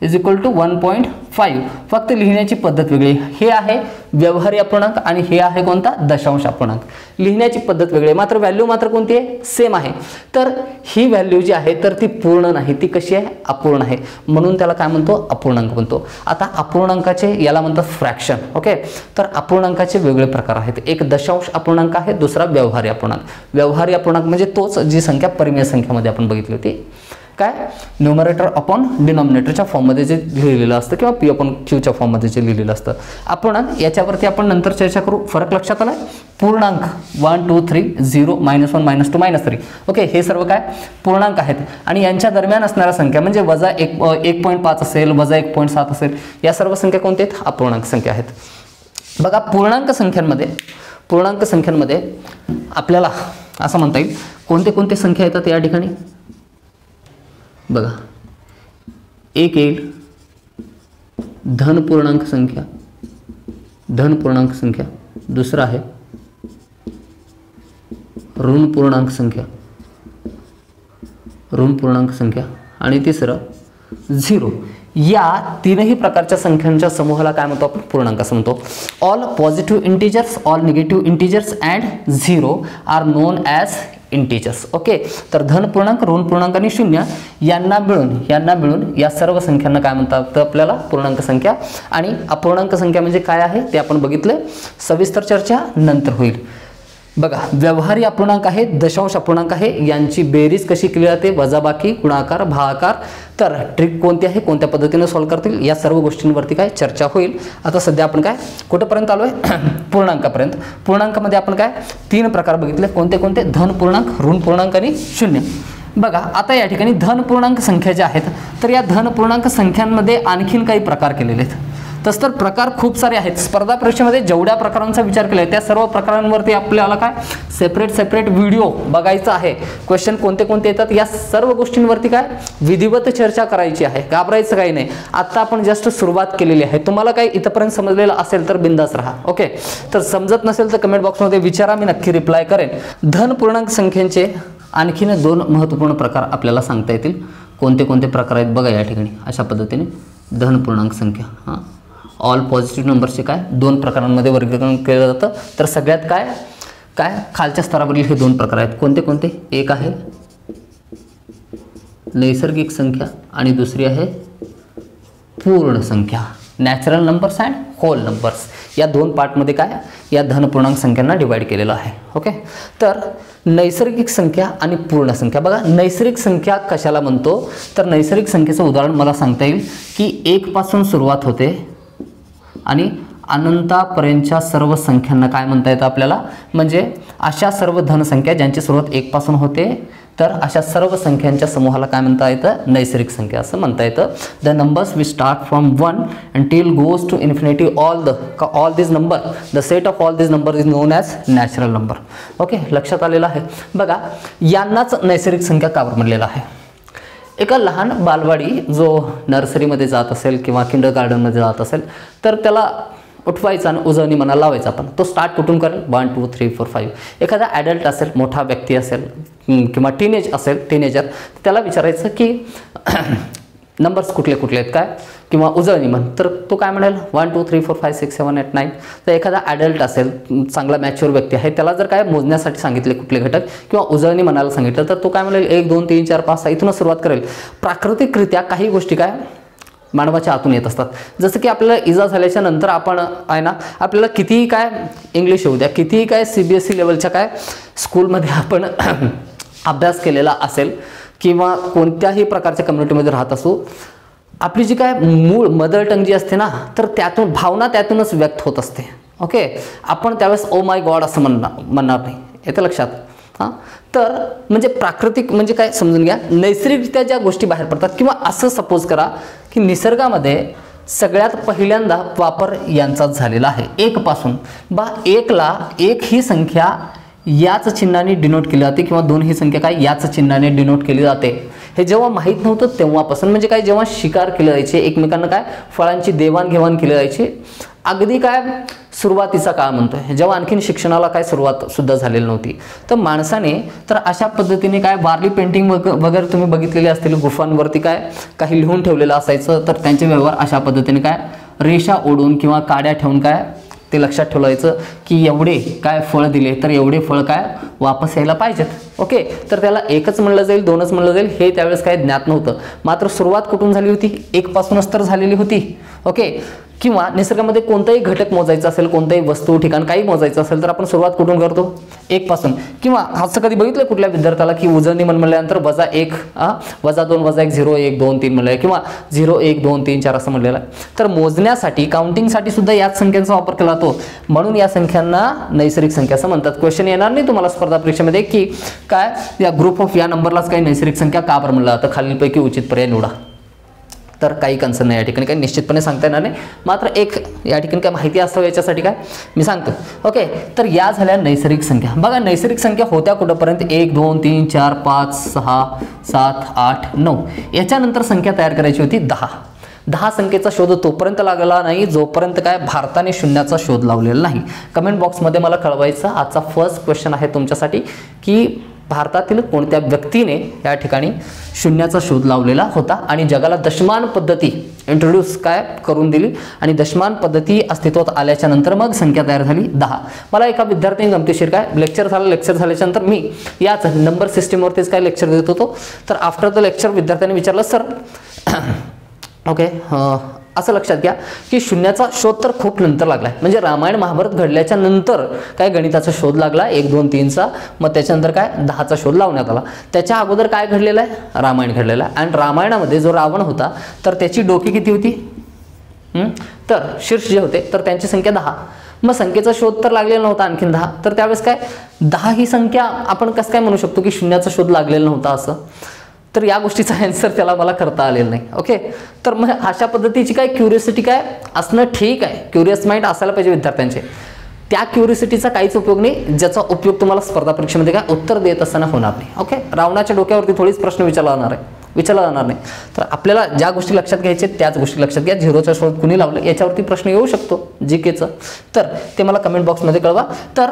[SPEAKER 1] = 1.5. फक्त लिहिण्याची पद्धत वेगळी. हे आहे व्यवहारी अपूर्णांक आणि हे आहे कोणता, दशांश अपूर्णांक. लिहिण्याची पद्धत वेगळी, मात्र व्हॅल्यू मात्र कोणती आहे, सेम आहे. तर ही व्हॅल्यू जी आहे तर ती पूर्ण नाही, ती कशी आहे, अपूर्ण आहे, म्हणून त्याला काय म्हणतो, अपूर्णांक म्हणतो. आता अपूर्णांकाचे याला म्हणतात फ्रॅक्शन. ओके, तर अपूर्णांकाचे वेगळे प्रकार आहेत. एक दशांश अपूर्णांक आहे, दुसरा व्यवहारी अपूर्णांक. व्यवहारी अपूर्णांक म्हणजे तोच जी संख्या परिमेय संख्यामध्ये आपण बघितली होती, काय न्यूमरेटर अपॉन डिनॉमिनेटरच्या फॉर्ममध्ये जे लिहिलेलं असतं, किंवा P/Q फॉर्ममध्ये जे लिहिलेलं असतं. अपूर्णांक याच्यावरती आपण नंतर चर्चा करू. फरक लक्षात आला. पूर्णांक 1 2 3 0 -1 -2 -3. ओके, हे सर्व काय पूर्णांक आहेत आणि यांच्या दरम्यान असणाऱ्या संख्या म्हणजे -1.5 असेल, -1.7 असेल, या सर्व संख्या कोणत्या आहेत, अपूर्णांक संख्या आहेत. बघा, पूर्णांक संख्यांमध्ये आपल्याला असं म्हणता येईल कोणते कोणते संख्या येतात या ठिकाणी. बघा, एक येईल धन पूर्णांक संख्या, धन पूर्णांक संख्या, दुसरा आहे ऋण पूर्णांक संख्या, ऋण पूर्णांक संख्या, आणि तिसरं 0. या तीनही प्रकारच्या संख्यांच्या समूहाला काय म्हणतो आपण? पूर्णांक असं म्हणतो. All positive integers, all negative integers and 0 are known as integers. Okay, तर धन पूर्णांक, ऋण पूर्णांक आणि 0 यांना मिळून या सर्व संख्यांना काय म्हणतात आपल्याला? पूर्णांक संख्या. आणि अपूर्णांक संख्या म्हणजे काय आहे ते आपण बघितले. सविस्तर चर्चा नंतर होईल. बघा, व्यवहारी अपूर्णांक आहे, दशांश अपूर्णांक आहे, यांची बेरीज कशी केली जाते? वजाबाकी, गुणाकार, भागाकार. तर ट्रिक कोणती आहे, कोणत्या पद्धतीने सॉल्व्ह करतील, या सर्व गोष्टींवरती काय चर्चा होईल. आता सध्या आपण काय कुठपर्यंत आलोय? पूर्णांकापर्यंत. पूर्णांकामध्ये आपण काय 3 प्रकार बघितले. कोणते कोणते? धन पूर्णांक, ऋण पूर्णांक आणि 0. बघा, आता या ठिकाणी धन पूर्णांक संख्या ज्या आहेत, तर या धन पूर्णांक संख्यांमध्ये आणखीन काही प्रकार केलेले आहेत. तसं तर प्रकार खूप सारे आहेत. स्पर्धा परीक्षेमध्ये जेवढ्या प्रकारांचा विचार केला त्या सर्व प्रकारांवरती आपल्याला काय सेपरेट व्हिडिओ बघायचा आहे. क्वेश्चन कोणते कोणते येतात या सर्व गोष्टींवरती काय विधिवत चर्चा करायची आहे. घाबरायचं काही नाही. आता आपण जस्ट सुरुवात केलेली आहे. तुम्हाला काही इथपर्यंत समजलेलं असेल तर बिंदास राहा. ओके, तर समजत नसेल तर कमेंट बॉक्समध्ये विचारा, मी नक्की रिप्लाय करेन. धन पूर्णांक संख्येचे आणखीन 2 महत्त्वपूर्ण प्रकार आपल्याला सांगता येतील. कोणते कोणते प्रकार आहेत बघा या ठिकाणी. अशा पद्धतीने धन पूर्णांक संख्या, हां, ऑल पॉझिटिव्ह नंबर्सचे काय 2 प्रकारांमध्ये वर्गीकरण केलं जातं. तर सगळ्यात काय खालच्या स्तरावरील हे 2 प्रकार आहेत. कोणते कोणते? एक आहे नैसर्गिक संख्या आणि दुसरी आहे पूर्ण संख्या, natural numbers and whole numbers. या 2 पार्टमध्ये काय या धन पूर्णांक संख्यांना डिवाइड केलेलं आहे. ओके, तर नैसर्गिक संख्या आणि पूर्ण संख्या. बघा, नैसर्गिक संख्या कशाला म्हणतो? तर नैसर्गिक संख्येचं उदाहरण मला सांगता येईल की 1 पासून सुरुवात होते आणि अनंतापर्यंतच्या सर्व संख्यांना काय म्हणता येतं आपल्याला? म्हणजे अशा सर्व धनसंख्या ज्यांची सुरुवात 1 पासून होते, तर अशा सर्व संख्यांच्या समूहाला काय म्हणता येतं? नैसर्गिक संख्या असं म्हणता येतं. The numbers we start from 1 until goes to infinity. all these number, the set of all these numbers is known as natural number. Okay, लक्षात आलेलं आहे. बघा, यांनाच नैसर्गिक संख्या का बरं म्हणलेलं आहे? एका लहान बालवाडी जो नर्सरीमध्ये जात असेल किंवा किंडरगार्टनमध्ये जात असेल, तर त्याला उठवायचा आणि उजवणी म्हणायला लावायचा. आपण तो स्टार्ट कुठून करेल? 1 2 3 4 5. एखादा ॲडल्ट असेल, मोठा व्यक्ती असेल किंवा टीनेजर, त्याला विचारायचं की नंबर्स कुठले कुठले आहेत काय, किंवा उजळणी म्हण, तर तो काय म्हणेल 1 2 3 4 5 6 7 8 9. तर एखादा ॲडल्ट असेल, चांगला मॅच्युअर व्यक्ती आहे, त्याला जर काय मोजण्यासाठी सांगितले कुठले घटक किंवा उजळणी म्हणायला सांगितलं, तर तो काय म्हणेल 1 2 3 4 5 6 इथूनच सुरुवात करेल. प्राकृतिकरित्या काही गोष्टी काय मानवाच्या आतून येत असतात. जसं की आपल्याला इजा झाल्याच्या नंतर आपण आहे ना, आपल्याला कितीही काय इंग्लिश येऊ द्या, कितीही काय CBSE लेवलच्या काय स्कूलमध्ये आपण अभ्यास केलेला असेल किंवा कोणत्याही प्रकारच्या कम्युनिटीमध्ये राहत असू, आपली जी काय मूळ मदर टंग जी असते ना, तर त्यातून भावना त्यातूनच व्यक्त होत असते. ओके, आपण त्यावेळेस ओ माय गॉड असं म्हणणार नाही. येतं लक्षात? हां, तर म्हणजे प्राकृतिक म्हणजे काय समजून घ्या, नैसर्गिकरित्या ज्या गोष्टी बाहेर पडतात, किंवा असं सपोज करा की निसर्गामध्ये सगळ्यात पहिल्यांदा वापर यांचाच झालेला आहे 1 पासून. 1 ला 1 ही संख्या याच चिन्हाने डिनोट केली जाते, किंवा 2 ही संख्या काय याच चिन्हाने डिनोट केली जाते. हे जेव्हा माहीत नव्हतं तेव्हापासून, म्हणजे काय जेव्हा शिकार केले जायचे, एकमेकांना काय फळांची देवाणघेवाण केली जायची, अगदी काय सुरुवातीचा काळ म्हणतोय, जेव्हा आणखीन शिक्षणाला काय सुरुवात सुद्धा झालेली नव्हती, तर माणसाने तर अशा पद्धतीने काय वारली पेंटिंग वगैरे तुम्ही बघितलेले असतील, गुफांवरती काय काही लिहून ठेवलेलं असायचं, तर त्यांचे व्यवहार अशा पद्धतीने काय रेषा ओढून किंवा काड्या ठेवून काय ते लक्षात ठेवायचं की एवढे काय फळ दिले तर एवढे फळ काय वापस यायला पाहिजेत. ओके, तर त्याला 1च म्हणलं जाईल, 2च म्हणलं जाईल, हे त्यावेळेस काय ज्ञात नव्हतं. मात्र सुरुवात कुठून झाली होती? 1 पासूनच तर झालेली होती. ओके, किंवा निसर्गामध्ये कोणताही घटक मोजायचा असेल, कोणताही वस्तू ठिकाण काही मोजायचं असेल, तर आपण सुरुवात कुठून करतो? 1 पासून. किंवा असं कधी बघितलं कुठल्या विद्यार्थ्याला की उजळणी म्हणल्यानंतर -1 -2 -1 0 1 2 3 म्हणलं, किंवा 0 1 2 3 4 असं म्हणलेलं आहे. तर मोजण्यासाठी काउंटिंगसाठी सुद्धा याच संख्यांचा वापर केला जातो, म्हणून या संख्यांना नैसर्गिक संख्या असं म्हणतात. क्वेश्चन येणार नाही तुम्हाला स्पर्धा परीक्षेमध्ये की काय या ग्रुप ऑफ या नंबरलाच काही नैसर्गिक संख्या का बरं म्हणलं जातं, खालीलपैकी उचित पर्याय निवडा. तर काही कन्सर्न नाही या ठिकाणी, काही निश्चितपणे सांगता येणार नाही, मात्र एक या ठिकाणी काय माहिती असावं याच्यासाठी काय मी सांगतो. ओके, तर या झाल्या नैसर्गिक संख्या. बघा, नैसर्गिक संख्या होत्या कुठंपर्यंत 1 2 3 4 5 6 7 8 9. याच्यानंतर संख्या तयार करायची होती 10. 10 संख्येचा शोध तोपर्यंत लागला नाही जोपर्यंत काय भारताने शून्याचा शोध लावलेला नाही. कमेंट बॉक्समध्ये मला कळवायचं. आजचा फर्स्ट क्वेश्चन आहे तुमच्यासाठी की भारतातील कोणत्या व्यक्तीने या ठिकाणी शून्याचा शोध लावलेला होता आणि जगाला दशमान पद्धती इंट्रोड्यूस काय करून दिली आणि दशमान पद्धती अस्तित्वात आल्याच्या नंतर मग संख्या तयार झाली 10. मला एका विद्यार्थ्याने गमतीशीर काय लेक्चर झाल्याच्या नंतर मी याच नंबर सिस्टीमवरतीच काय लेक्चर देत होतो. तर आफ्टर द लेक्चर विद्यार्थ्यांनी विचारलं सर ओके असं लक्षात घ्या की शून्याचा शोध तर खूप नंतर लागलाय, म्हणजे रामायण महाभारत घडल्याच्या नंतर काय गणिताचा शोध लागला 1 2 3चा, मग त्याच्यानंतर काय 10चा शोध लावण्यात आला. त्याच्या अगोदर काय घडलेलं आहे रामायण घडलेलं आहे आणि रामायणामध्ये जो रावण होता तर त्याची डोकी किती होती तर शीर्ष जे होते तर त्यांची संख्या 10. मग संख्येचा शोध तर लागलेला नव्हता आणखीन 10, तर त्यावेळेस काय 10 ही संख्या आपण कसं काय म्हणू शकतो की शून्याचा शोध लागलेला नव्हता असं. तर या गोष्टीचा आन्सर त्याला मला करता आलेला नाही. ओके तर मग अशा पद्धतीची काय क्युरियोसिटी काय असणं ठीक आहे, क्युरियस माइंड असायला पाहिजे विद्यार्थ्यांचे. त्या क्युरियोसिटीचा काहीच उपयोग नाही ज्याचा उपयोग तुम्हाला स्पर्धा परीक्षेमध्ये काय उत्तर देत असताना होणार नाही. ओके रावणाच्या डोक्यावरती थोडीच प्रश्न विचारला जाणार नाही. तर आपल्याला ज्या गोष्टी लक्षात घ्यायचे त्याच गोष्टी लक्षात घ्या. 0चा शोध कुणी लावलं याच्यावरती प्रश्न येऊ शकतो जीकेचं, तर ते मला कमेंट बॉक्समध्ये कळवा. तर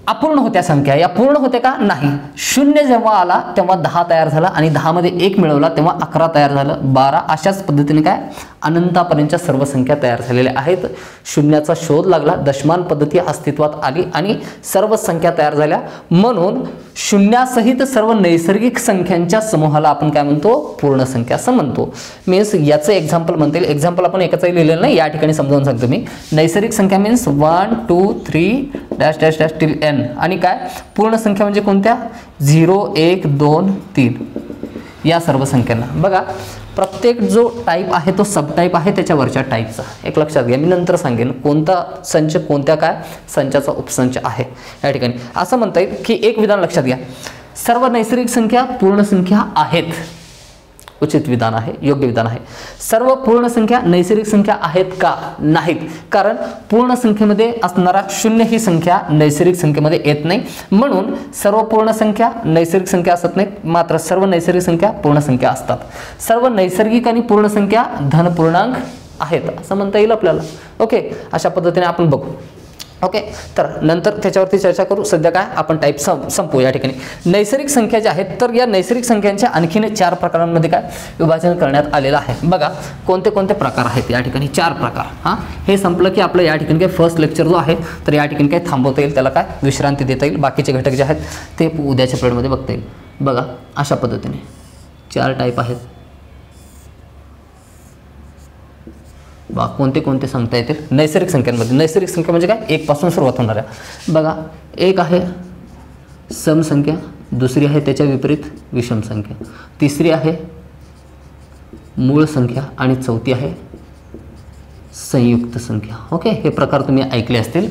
[SPEAKER 1] अपूर्ण होत्या संख्या या पूर्ण होत्या का नाही. 0 जेव्हा आला तेव्हा 10 तयार झाला आणि 10 मध्ये 1 मिळवला तेव्हा 11 तयार झालं 12. अशाच पद्धतीने काय अनंतापर्यंतच्या सर्व संख्या तयार झालेल्या आहेत. शून्याचा शोध लागला, दशमान पद्धती अस्तित्वात आली आणि सर्व संख्या तयार झाल्या. म्हणून शून्यासहित सर्व नैसर्गिक संख्यांच्या समूहाला आपण काय म्हणतो पूर्ण संख्या असं म्हणतो. मीन्स याचं एक्झाम्पल म्हणता येईल. एक्झाम्पल आपण एकाचंही लिहिलेलं नाही, या ठिकाणी समजावून सांगतो मी. नैसर्गिक संख्या means 1 2 3 dash dash dash till n आणि काय पूर्ण संख्या म्हणजे कोणत्या 0 1 2 3 या सर्व संख्यांना. बघा प्रत्येक जो टाईप आहे तो सब टाईप आहे त्याच्यावरच्या टाईपचा. एक लक्षात घ्या, मी नंतर सांगेन कोणता संच कोणत्या काय संचाचा उपसंच आहे. या ठिकाणी असं म्हणता येईल की एक विधान लक्षात घ्या, सर्व नैसर्गिक संख्या पूर्ण संख्या आहेत. उचित विधान आहे, योग्य विधान आहे. सर्व पूर्ण संख्या नैसर्गिक संख्या आहेत का नाहीत, कारण पूर्ण संख्येमध्ये असणारा 0 ही संख्या नैसर्गिक संख्येमध्ये येत नाही. म्हणून सर्व पूर्ण संख्या नैसर्गिक संख्या असत नाहीत, मात्र सर्व नैसर्गिक संख्या पूर्ण संख्या असतात. सर्व नैसर्गिक आणि पूर्ण संख्या धन पूर्णांक आहेत असं म्हणता येईल आपल्याला. ओके अशा पद्धतीने आपण बघू. ओके तर नंतर त्याच्यावरती चर्चा करू. सध्या काय आपण टाईप संपू. या ठिकाणी नैसर्गिक संख्या ज्या आहेत तर या नैसर्गिक संख्यांच्या आणखीन 4 प्रकारांमध्ये काय विभाजन करण्यात आलेलं आहे. बघा कोणते कोणते प्रकार आहेत या ठिकाणी 4 प्रकार. हां हे संपलं की आपलं या ठिकाणी काय फर्स्ट लेक्चर जो आहे तर या ठिकाणी काय थांबवता येईल, त्याला काय विश्रांती देता येईल. बाकीचे घटक जे आहेत ते उद्याच्या पिरियडमध्ये बघता येईल. बघा अशा पद्धतीने 4 टाईप आहेत. कोणते कोणते सांगता येतील नैसर्गिक संख्यांमध्ये. नैसर्गिक संख्या म्हणजे काय 1 पासून सुरुवात होणार आहे. बघा एक आहे समसंख्या, दुसरी आहे त्याच्या विपरीत विषम संख्या, तिसरी आहे मूळ संख्या आणि चौथी आहे संयुक्त संख्या. ओके हे प्रकार तुम्ही ऐकले असतील.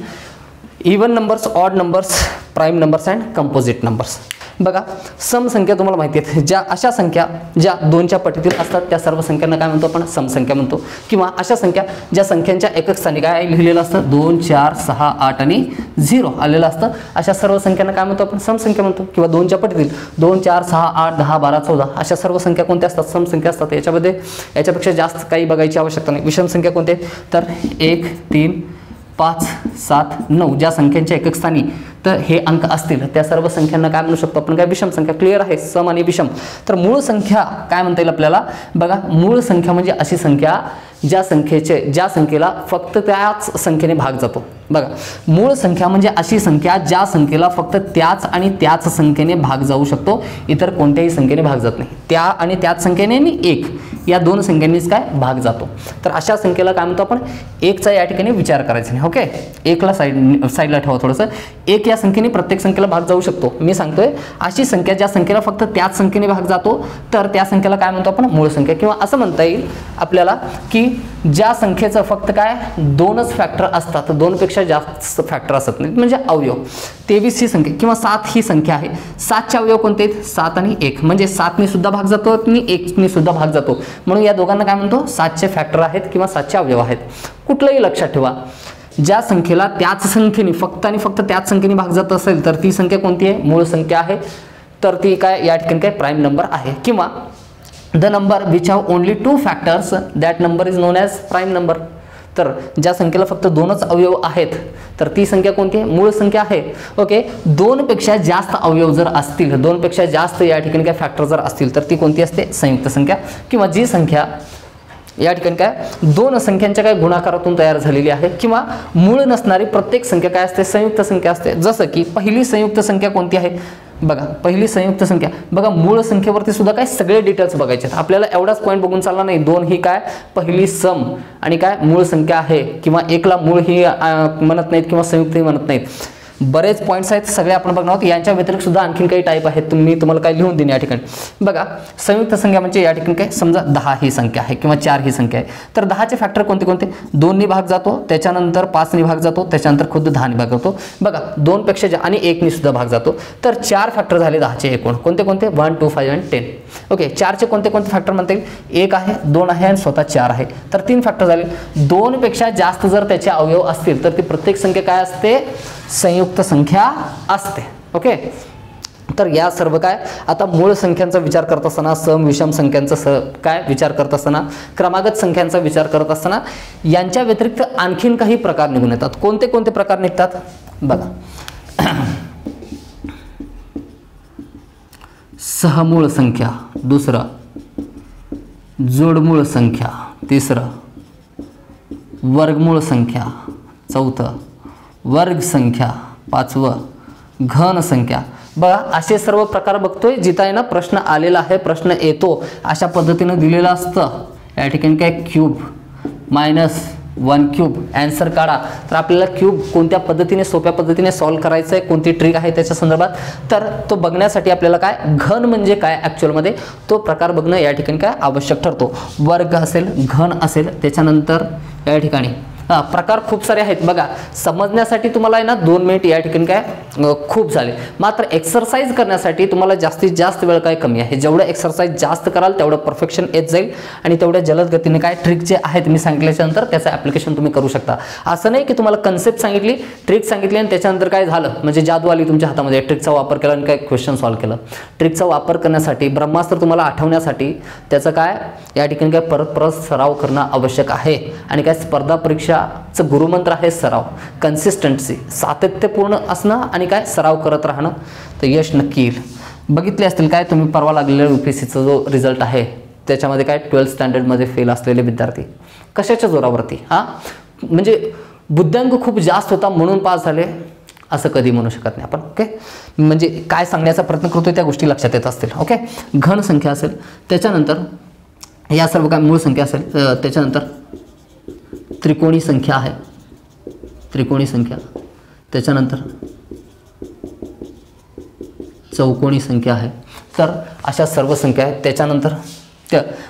[SPEAKER 1] Even numbers, odd numbers, prime numbers and composite numbers. बघा समसंख्या तुम्हाला माहिती आहेत, ज्या अशा संख्या ज्या 2च्या पटीतील असतात त्या सर्व संख्यांना काय म्हणतो आपण समसंख्या म्हणतो. किंवा अशा संख्या ज्या संख्यांच्या एकक स्थानी काय लिहिलेलं असतं 2 4 6 8 आणि 0 आलेलं असतं, अशा सर्व संख्यांना काय म्हणतो आपण समसंख्या म्हणतो. किंवा 2च्या पटीतील 2 4 6 8 10 12 14 अशा सर्व संख्या कोणत्या असतात समसंख्या असतात. याच्यामध्ये याच्यापेक्षा जास्त काही बघायची आवश्यकता नाही. विषम संख्या कोणते तर 1 3 5 7 9 ज्या संख्यांच्या एकक स्थानी तर हे अंक असतील त्या सर्व संख्यांना काय म्हणू शकतो आपण काय विषम संख्या. क्लिअर आहे सम आणि विषम. तर मूळ संख्या काय म्हणता येईल आपल्याला. बघा मूळ संख्या म्हणजे अशी संख्या ज्या संख्येला फक्त त्याच संख्येने भाग जातो. बघा मूळ संख्या म्हणजे अशी संख्या ज्या संख्येला फक्त त्याच आणि त्याच संख्येने भाग जाऊ शकतो, इतर कोणत्याही संख्येने भाग जात नाही. त्या आणि त्याच संख्येने आणि 1 या 2 संख्यांनीच काय भाग जातो. तर अशा संख्येला काय म्हणतो आपण 1चा या ठिकाणी विचार करायचा नाही. ओके 1ला साईडला ठेवा थोडंसं. 1 या संख्येने प्रत्येक संख्येला भाग जाऊ शकतो. मी सांगतोय अशी संख्या ज्या संख्येला फक्त त्याच संख्येने भाग जातो तर त्या संख्येला काय म्हणतो आपण मूळ संख्या. किंवा असं म्हणता येईल आपल्याला की ज्या संख्येचं फक्त काय 2च फॅक्टर असतात, 2पेक्षा जास्त फॅक्टर असत नाहीत म्हणजे अवयव. 23 ही संख्या किंवा 7 ही संख्या आहे. 7चे अवयव कोणते आहेत 7 आणि 1 म्हणजे 7ने सुद्धा भाग जातो आणि 1ने सुद्धा भाग जातो. म्हणून या दोघांना काय म्हणतो 7चे फॅक्टर आहेत किंवा 7चे अवयव आहेत. कुठलंही लक्षात ठेवा, ज्या संख्येला त्याच संख्येने फक्त आणि फक्त त्याच संख्येने भाग जात असेल तर ती संख्या कोणती आहे मूळ संख्या आहे. तर ती काय या ठिकाणी काय प्राईम नंबर आहे. किंवा the number which have only 2 factors that number is known as prime number. तर ज्या संख्येला फक्त 2च अवयव आहेत तर ती संख्या कोणती आहे? मूळ संख्या आहे. ओके, 2 पेक्षा जास्त अवयव जर असतील, 2 पेक्षा जास्त या ठिकाणी काय फॅक्टर जर असतील तर ती कोणती असते? संयुक्त संख्या. किंवा जी संख्या या ठिकाणी काय 2 संख्यांच्या काय गुणाकारातून तयार झालेली आहे किंवा मूळ नसणारी प्रत्येक संख्या काय असते? संयुक्त संख्या असते. जसं की पहिली संयुक्त संख्या कोणती आहे? बघा, पहिली संयुक्त संख्या बघा, मूळ संख्येवरती सुद्धा काय सगळे डिटेल्स बघायचे आहेत आपल्याला. एवढाच पॉईंट बघून चालला नाही. 2 ही काय पहिली सम आणि काय मूळ संख्या आहे किंवा 1ला मूळ ही म्हणत नाहीत किंवा संयुक्त ही म्हणत नाहीत. बरेच पॉईंट्स आहेत, सगळे आपण बघणार आहोत. यांच्या व्यतिरिक्त सुद्धा आणखीन काही टाईप आहेत, मी तुम्हाला काय लिहून देईन या ठिकाणी. बघा, संयुक्त संख्या म्हणजे या ठिकाणी काय, समजा 10 ही संख्या आहे किंवा 4 ही संख्या आहे, तर 10चे फॅक्टर कोणते कोणते? 2 नी भाग जातो, त्याच्यानंतर 5 नी भाग जातो, त्याच्यानंतर खुद्द 10 नी भाग जातो. बघा, 2 पेक्षा आणि 1 नी सुद्धा भाग जातो. तर 4 फॅक्टर झाले 10चे एकूण. कोणते कोणते? 1, 2, 5 आणि 10. ओके, 4चे कोणते कोणते फॅक्टर म्हणता येईल? 1 आहे, 2 आहे आणि स्वतः 4 आहे. तर 3 फॅक्टर झाले. 2 पेक्षा जास्त जर त्याचे अवयव असतील तर ती प्रत्येक संख्या काय असते? संयुक्त संख्या असते. ओके, तर या सर्व काय आता मूळ संख्यांचा विचार करत असताना, सम विषम संख्यांचा काय विचार करत असताना, क्रमागत संख्यांचा विचार करत असताना यांच्या व्यतिरिक्त आणखीन काही प्रकार निघून येतात. कोणते कोणते प्रकार निघतात? बघा, सहमूळ संख्या, दुसरं जोडमूळ संख्या, तिसरं वर्गमूळ संख्या, चौथं वर्ग संख्या, 5वं घन संख्या. बघा, असे सर्व प्रकार बघतोय जिथं आहे ना प्रश्न आलेला आहे, प्रश्न येतो अशा पद्धतीने दिलेलं असतं. या ठिकाणी काय क्यूब -1 क्यूब ॲन्सर काढा. तर आपल्याला क्यूब कोणत्या पद्धतीने सोप्या पद्धतीने सॉल्व्ह करायचं आहे, कोणती ट्रिक आहे त्याच्या संदर्भात, तर तो बघण्यासाठी आपल्याला काय घन म्हणजे काय ॲक्च्युअलमध्ये तो प्रकार बघणं या ठिकाणी काय आवश्यक ठरतो. वर्ग असेल, घन असेल, त्याच्यानंतर या ठिकाणी प्रकार खूप सारे आहेत. बघा, समजण्यासाठी तुम्हाला आहे ना 2 मिनिट या ठिकाणी काय खूप झाले, मात्र एक्सरसाइज करण्यासाठी तुम्हाला जास्तीत जास्त वेळ काय कमी आहे. जेवढं एक्सरसाइज जास्त कराल तेवढं परफेक्शन येत जाईल आणि तेवढ्या जलद गतीने काय ट्रिक जे आहेत मी सांगितल्याच्यानंतर त्याचं ॲप्लिकेशन तुम्ही करू शकता. असं नाही की तुम्हाला कन्सेप्ट सांगितली, ट्रिक सांगितली आणि त्याच्यानंतर काय झालं म्हणजे जादू आली तुमच्या हातामध्ये, ट्रिकचा वापर केला आणि काय क्वेश्चन सॉल्व्ह केलं. ट्रिकचा वापर करण्यासाठी, ब्रह्मास्त्र तुम्हाला आठवण्यासाठी त्याचं काय या ठिकाणी काय परत परत सराव करणं आवश्यक आहे. आणि काय स्पर्धा परीक्षा गुरुमंत्र आहे सराव, कन्सिस्टन्सी, सातत्यपूर्ण असणं आणि काय सराव करत राहणं, तर यश नक्की येईल. बघितले असतील काय तुम्ही परवा लागलेला UPSCचा जो रिझल्ट आहे त्याच्यामध्ये काय 12th स्टँडर्डमध्ये फेल असलेले विद्यार्थी कशाच्या जोरावरती, म्हणजे बुद्ध्यांक खूप जास्त होता म्हणून पास झाले असं कधी म्हणू शकत नाही आपण. ओके, म्हणजे काय सांगण्याचा प्रयत्न करतोय त्या गोष्टी लक्षात येत असतील. ओके, घन संख्या असेल, त्याच्यानंतर या सर्व काय मूळ संख्या असेल, त्याच्यानंतर त्रिकोणी संख्या आहे, त्रिकोणी संख्या, त्याच्यानंतर चौकोनी संख्या आहे. तर अशा सर्व संख्या आहेत. त्याच्यानंतर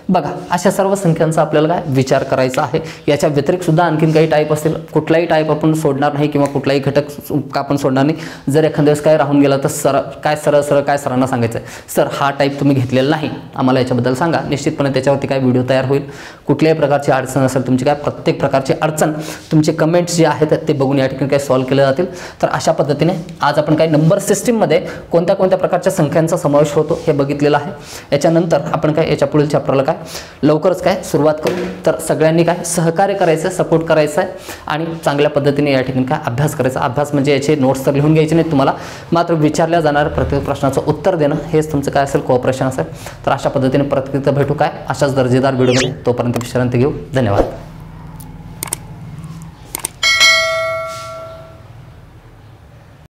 [SPEAKER 1] बघा, अशा सर्व संख्यांचा आपल्याला काय विचार करायचा आहे. याच्या व्यतिरिक्त सुद्धा आणखीन काही टाईप असतील, कुठलाही टाईप आपण सोडणार नाही किंवा कुठलाही घटक आपण सोडणार नाही. जर एखाद्या वेळेस काय राहून गेला तर सरळ काय सरांना सांगायचं आहे, सर हा टाईप तुम्ही घेतलेला नाही, आम्हाला याच्याबद्दल सांगा. निश्चितपणे त्याच्यावरती काय व्हिडिओ तयार होईल. कुठल्याही प्रकारची अडचण असेल तुमची, काय प्रत्येक प्रकारची अडचण तुमचे कमेंट्स जे आहेत ते बघून या ठिकाणी काय सॉल्व्ह केले जातील. तर अशा पद्धतीने आज आपण काय नंबर सिस्टीममध्ये कोणत्या कोणत्या प्रकारच्या संख्यांचा समावेश होतो हे बघितलेलं आहे. याच्यानंतर आपण काय याच्या पुढील चॅप्टरला काय लवकरच काय सुरुवात करू. तर सगळ्यांनी काय सहकार्य करायचं, सपोर्ट करायचं आहे आणि चांगल्या पद्धतीने या ठिकाणी काय अभ्यास करायचा. अभ्यास म्हणजे याचे नोट्स तर लिहून घ्यायचे नाहीत तुम्हाला, मात्र विचारल्या जाणाऱ्या प्रत्येक प्रश्नाचं उत्तर देणं हेच तुमचं काय असेल, कोऑपरेशन असेल. तर अशा पद्धतीने प्रत्येक भेटू काय अशाच दर्जेदार व्हिडिओमध्ये. तोपर्यंत विश्रांती घेऊ. धन्यवाद.